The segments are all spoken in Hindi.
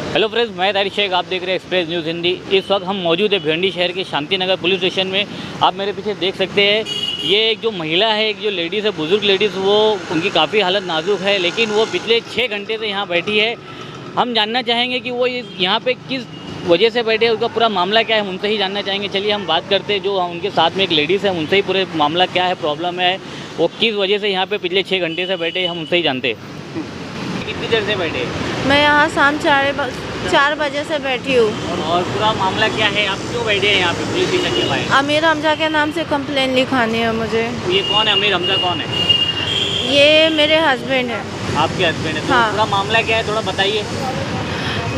हेलो फ्रेंड्स, मैं तारिक शेख, आप देख रहे हैं एक्सप्रेस न्यूज़ हिंदी। इस वक्त हम मौजूद है भिवंडी शहर के शांति नगर पुलिस स्टेशन में। आप मेरे पीछे देख सकते हैं, ये एक जो महिला है, एक जो लेडीज़ है, बुज़ुर्ग लेडीज़, वो उनकी काफ़ी हालत नाजुक है, लेकिन वो पिछले 6 घंटे से यहाँ बैठी है। हम जानना चाहेंगे कि वो यहाँ पे किस वजह से बैठे हैं, उसका पूरा मामला क्या है, हम उनसे ही जानना चाहेंगे। चलिए हम बात करते हैं, जो उनके साथ में एक लेडीज़ है, उनसे ही पूरे मामला क्या है, प्रॉब्लम है, वो किस वजह से यहाँ पे पिछले 6 घंटे से बैठे, हम उनसे ही जानते हैं। कितनी देर से बैठे? मैं यहाँ शाम 4 बजे से बैठी हूँ। और पूरा मामला क्या है, आप क्यों बैठे हैं यहाँ पे पुलिस स्टेशन के बाहर? अमीर हमजा के नाम से कंप्लेन लिखानी है मुझे। ये कौन है, अमीर हमजा कौन है? ये मेरे हस्बैंड है। आपके हस्बैंड है? तो हाँ। पूरा मामला क्या है, थोड़ा बताइए।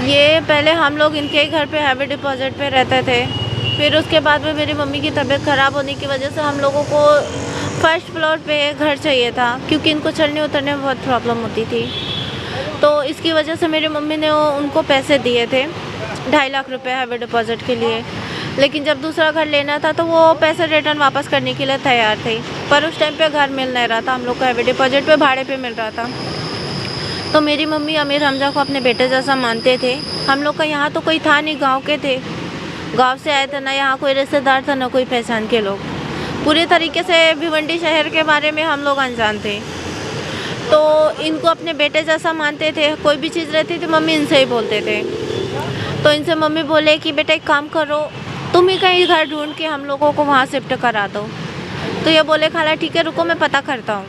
ये पहले हम लोग इनके ही घर पे हैवी डिपॉजिट पे रहते थे। फिर उसके बाद में मेरी मम्मी की तबीयत ख़राब होने की वजह से हम लोगों को फर्स्ट फ्लोर पे घर चाहिए था, क्योंकि इनको चढ़ने उतरने में बहुत प्रॉब्लम होती थी। तो इसकी वजह से मेरी मम्मी ने उनको पैसे दिए थे 2.5 लाख रुपए हैवी डिपॉजिट के लिए। लेकिन जब दूसरा घर लेना था तो वो पैसे रिटर्न वापस करने के लिए तैयार थे, पर उस टाइम पे घर मिल नहीं रहा था, हम लोग को हैवी डिपॉजिट पे भाड़े पे मिल रहा था। तो मेरी मम्मी अमीर हमजा को अपने बेटे जैसा मानते थे। हम लोग का यहाँ तो कोई था नहीं, गाँव के थे, गाँव से आए थे, ना यहाँ कोई रिश्तेदार था, ना कोई पहचान के लोग। पूरे तरीके से भिवंडी शहर के बारे में हम लोग अनजान थे। तो इनको अपने बेटे जैसा मानते थे, कोई भी चीज़ रहती थी मम्मी इनसे ही बोलते थे। तो इनसे मम्मी बोले कि बेटा एक काम करो, तुम ही कहीं घर ढूंढ के हम लोगों को वहाँ शिफ्ट करा दो। तो ये बोले खाला ठीक है, रुको मैं पता करता हूँ।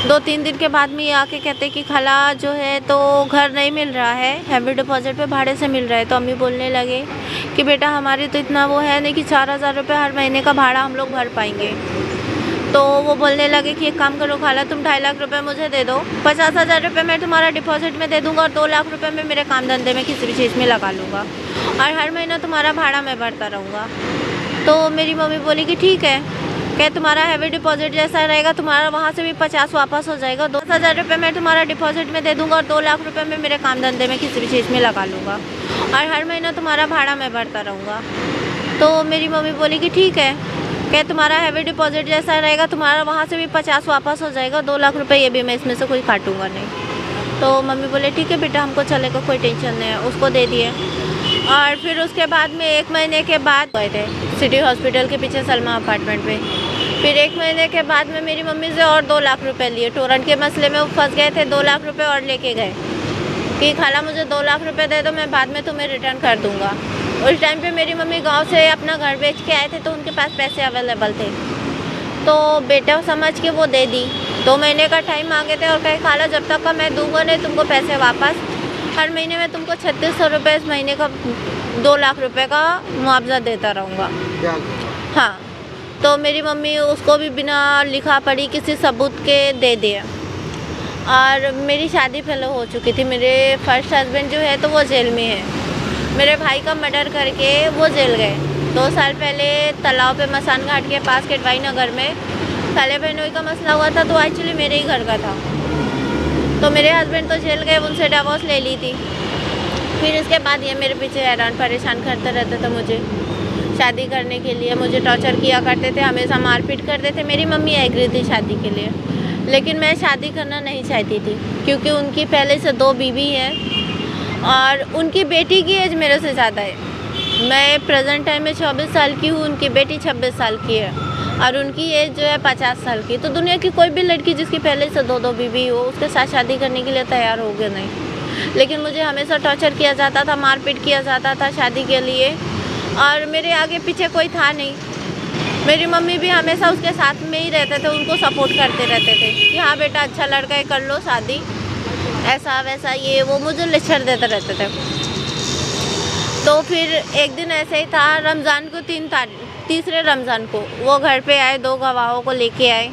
2-3 दिन के बाद में ये आके कहते कि खाला जो है तो घर नहीं मिल रहा है, हैवी डिपॉजिट पे भाड़े से मिल रहा है। तो अम्मी बोलने लगे कि बेटा हमारी तो इतना वो है नहीं कि 4,000 रुपये हर महीने का भाड़ा हम लोग भर पाएंगे। तो वो बोलने लगे कि एक काम करो खाला, तुम 2.5 लाख रुपए मुझे दे दो, 50,000 रुपये मैं तुम्हारा डिपॉजिट में दे दूंगा, और 2 लाख रुपए मैं मेरे काम धंधे में किसी भी चीज़ में लगा लूँगा, और हर महीना तुम्हारा भाड़ा मैं भरता रहूँगा। तो मेरी मम्मी बोली कि ठीक है, क्या तुम्हारा हैवी डिपॉजिट जैसा रहेगा, तुम्हारा वहाँ से भी 50 वापस हो जाएगा, 10,000 रुपये मैं तुम्हारा डिपॉजिट में दे दूँगा, और 2 लाख रुपये मैं मेरे काम धंधे में किसी भी चीज़ में लगा लूँगा, और हर महीना तुम्हारा भाड़ा मैं भरता रहूँगा। तो मेरी मम्मी बोली कि ठीक है, क्या तुम्हारा हैवी डिपॉजिट जैसा रहेगा, तुम्हारा वहाँ से भी 50 वापस हो जाएगा, 2 लाख रुपए ये भी मैं इसमें से कोई काटूंगा नहीं। तो मम्मी बोले ठीक है बेटा, हमको चलेगा, कोई टेंशन नहीं है। उसको दे दिए। और फिर उसके बाद में 1 महीने के बाद गए थे सिटी हॉस्पिटल के पीछे सलमा अपार्टमेंट पे। फिर 1 महीने के बाद में मेरी मम्मी से और 2 लाख रुपये लिए। टोरेंट के मसले में वो फंस गए थे, 2 लाख रुपये और लेके गए कि खाला मुझे 2 लाख रुपये दे दो, मैं बाद में तुम्हें रिटर्न कर दूँगा। उस टाइम पे मेरी मम्मी गांव से अपना घर बेच के आए थे, तो उनके पास पैसे अवेलेबल थे, तो बेटा समझ के वो दे दी। 2 महीने का टाइम मांगे थे और कहे खाला जब तक का मैं दूंगा नहीं तुमको पैसे वापस, हर महीने में तुमको 3600 रुपये इस महीने का 2 लाख रुपए का मुआवजा देता रहूँगा। हाँ, तो मेरी मम्मी उसको भी बिना लिखा पढ़ी किसी सबूत के दे दिए। और मेरी शादी पहले हो चुकी थी। मेरे फर्स्ट हस्बैंड जो है तो वो जेल में है। मेरे भाई का मर्डर करके वो जेल गए। 2 साल पहले तालाब पे मसान घाट के पास केटवाई नगर में साले बहनोई का मसला हुआ था, तो एक्चुअली मेरे ही घर का था। तो मेरे हस्बैंड तो जेल गए, उनसे डिवोर्स ले ली थी। फिर इसके बाद ये मेरे पीछे हैरान परेशान करते रहते थे मुझे शादी करने के लिए, मुझे टॉर्चर किया करते थे, हमेशा मारपीट करते थे। मेरी मम्मी एग्री थी शादी के लिए, लेकिन मैं शादी करना नहीं चाहती थी, क्योंकि उनकी पहले से 2 बीवी हैं और उनकी बेटी की एज मेरे से ज़्यादा है। मैं प्रेजेंट टाइम में 24 साल की हूँ, उनकी बेटी 26 साल की है, और उनकी एज जो है 50 साल की। तो दुनिया की कोई भी लड़की जिसकी पहले से 2 बीवी हो, उसके साथ शादी करने के लिए तैयार होगे नहीं। लेकिन मुझे हमेशा टॉर्चर किया जाता था, मारपीट किया जाता था शादी के लिए, और मेरे आगे पीछे कोई था नहीं। मेरी मम्मी भी हमेशा उसके साथ में ही रहते थे, उनको सपोर्ट करते रहते थे कि हाँ बेटा अच्छा लड़का है, कर लो शादी, ऐसा वैसा ये वो, मुझे लेक्चर देते रहते थे। तो फिर एक दिन ऐसे ही था, रमज़ान को 3 रमज़ान को वो घर पे आए, 2 गवाहों को लेके आए,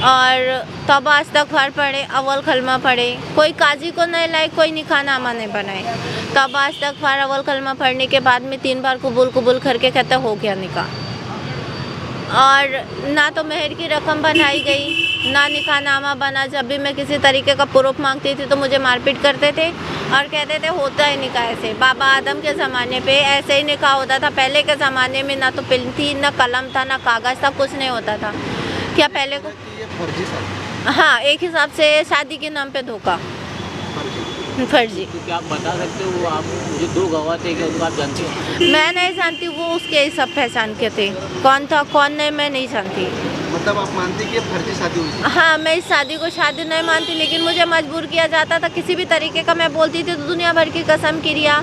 और तौबा इस्तग़फ़ार पढ़े, अव्वल कलमा पढ़े। कोई काजी को नहीं लाए, कोई निकाहनामा नहीं बनाए। तौबा इस्तग़फ़ार अव्वल कलमा पढ़ने के बाद में 3 बार कबूल करके कहते हो गया निकाह। और ना तो मेहर की रकम बनाई गई, ना निकाहनामा बना। जब भी मैं किसी तरीके का प्रूफ मांगती थी तो मुझे मारपीट करते थे और कहते थे होता है निकाह ऐसे। बाबा आदम के ज़माने पे ऐसे ही निकाह होता था। पहले के ज़माने में ना तो पेन थी, ना कलम था, ना कागज़ था, कुछ नहीं होता था। क्या पहले को? हाँ, एक हिसाब से शादी के नाम पे धोखा। फर्जी। तो क्या आप बता सकते हो वो आप जो 2 गवाह थे क्या उनको आप जानते हो? मैं नहीं जानती, वो उसके ही सब पहचान के थे, कौन था कौन नहीं मैं नहीं जानती। मतलब आप मानती कि फर्जी शादी हुई थी? हाँ, मैं इस शादी को शादी नहीं मानती, लेकिन मुझे मजबूर किया जाता था किसी भी तरीके का। मैं बोलती थी तो दुनिया भर की कसम क्रिया,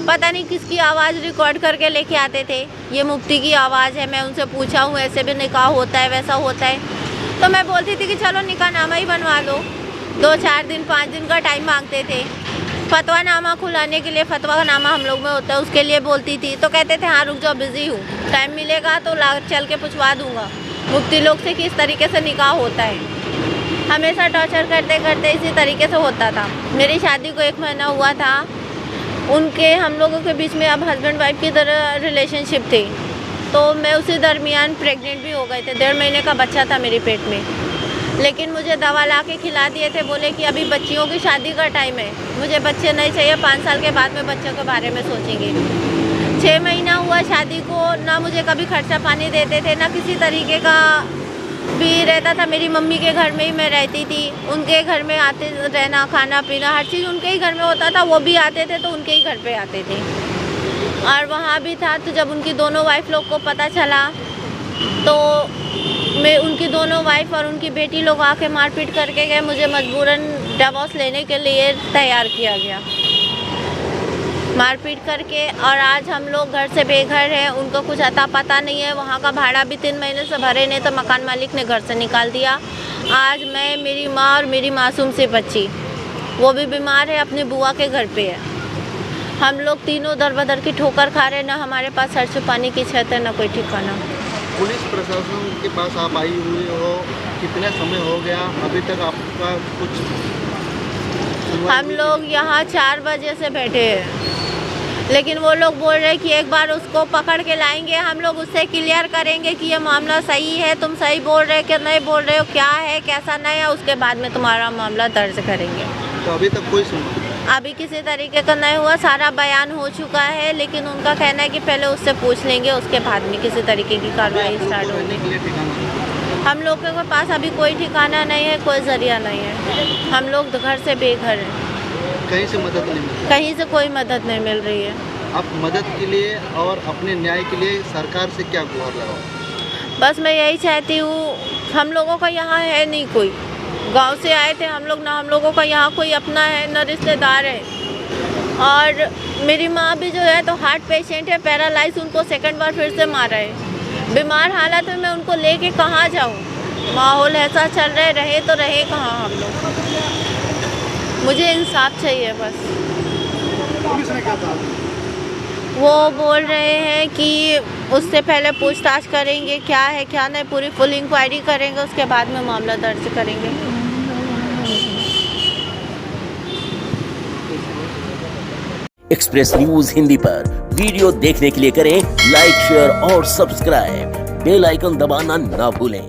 पता नहीं किसकी आवाज़ रिकॉर्ड करके लेके आते थे। ये मुफ्ती की आवाज़ है, मैं उनसे पूछा हूँ ऐसे भी निकाह होता है वैसा होता है, तो मैं बोलती थी कि चलो निकाह नामा ही बनवा लो। 2-4 दिन 5 दिन का टाइम मांगते थे। फतवा नामा खुलाने के लिए, फतवा नामा हम लोग में होता है, उसके लिए बोलती थी तो कहते थे हाँ रुक जाओ बिज़ी हूँ, टाइम मिलेगा तो चल के पूछवा दूँगा मुफ्ती लोग से कि इस तरीके से निकाह होता है। हमेशा टॉर्चर करते करते इसी तरीके से होता था। मेरी शादी को 1 महीना हुआ था, उनके हम लोगों के बीच में अब हस्बैंड वाइफ की तरह रिलेशनशिप थी, तो मैं उसी दरमियान प्रेग्नेंट भी हो गए थे। 1.5 महीने का बच्चा था मेरे पेट में, लेकिन मुझे दवा ला के खिला दिए थे, बोले कि अभी बच्चियों की शादी का टाइम है, मुझे बच्चे नहीं चाहिए, 5 साल के बाद में बच्चों के बारे में सोचेंगे। 6 महीना हुआ शादी को, ना मुझे कभी खर्चा पानी देते थे, ना किसी तरीके का भी रहता था। मेरी मम्मी के घर में ही मैं रहती थी, उनके घर में आते रहना, खाना पीना हर चीज़ उनके ही घर में होता था। वो भी आते थे तो उनके ही घर पे आते थे, और वहाँ भी था। तो जब उनकी दोनों वाइफ लोग को पता चला तो मैं उनकी दोनों वाइफ और उनकी बेटी लोग आके मारपीट करके गए, मुझे मजबूरन डिवोर्स लेने के लिए तैयार किया गया मारपीट करके। और आज हम लोग घर से बेघर हैं, उनको कुछ अता पता नहीं है। वहाँ का भाड़ा भी 3 महीने से भरे नहीं, तो मकान मालिक ने घर से निकाल दिया। आज मैं, मेरी माँ और मेरी मासूम सी बच्ची, वो भी बीमार है, अपनी बुआ के घर पे है। हम लोग तीनों दर बदर की ठोकर खा रहे हैं, ना हमारे पास सर छुपाने की छत है, ना कोई ठिकाना। पुलिस प्रशासन के पास आप आई हुई हो, कितना समय हो गया अभी तक आपका कुछ? हम लोग यहाँ 4 बजे से बैठे हैं, लेकिन वो लोग बोल रहे हैं कि एक बार उसको पकड़ के लाएंगे, हम लोग उससे क्लियर करेंगे कि ये मामला सही है, तुम सही बोल रहे हो कि नहीं बोल रहे हो, क्या है कैसा नहीं है, उसके बाद में तुम्हारा मामला दर्ज करेंगे। तो अभी तक कोई सुनवाई? अभी किसी तरीके का नहीं हुआ, सारा बयान हो चुका है, लेकिन उनका कहना है कि पहले उससे पूछ लेंगे, उसके बाद में किसी तरीके की कार्रवाई स्टार्ट होगी। हम लोग के पास अभी कोई ठिकाना नहीं है, कोई जरिया नहीं है, हम लोग घर से बेघर हैं। कहीं से मदद नहीं मिल? कहीं से कोई मदद नहीं मिल रही है। आप मदद के लिए और अपने न्याय के लिए सरकार से क्या गुहार लगाओ? बस मैं यही चाहती हूँ, हम लोगों का यहाँ है नहीं कोई, गांव से आए थे हम लोग, ना हम लोगों का यहाँ कोई अपना है ना रिश्तेदार है। और मेरी माँ भी जो है तो हार्ट पेशेंट है, पैरालाइज, उनको 2nd बार फिर से मारा है। बीमार हालत में मैं उनको लेके कहाँ जाऊँ? माहौल ऐसा चल रहा है, रहे तो रहे कहाँ हम लोग? मुझे इंसाफ चाहिए बस। पुलिस ने क्या कहा? वो बोल रहे हैं कि उससे पहले पूछताछ करेंगे, क्या है क्या नहीं, पूरी फुल इंक्वायरी करेंगे, उसके बाद में मामला दर्ज करेंगे। एक्सप्रेस न्यूज हिंदी पर वीडियो देखने के लिए करें लाइक, शेयर और सब्सक्राइब। बेल आइकन दबाना ना भूलें।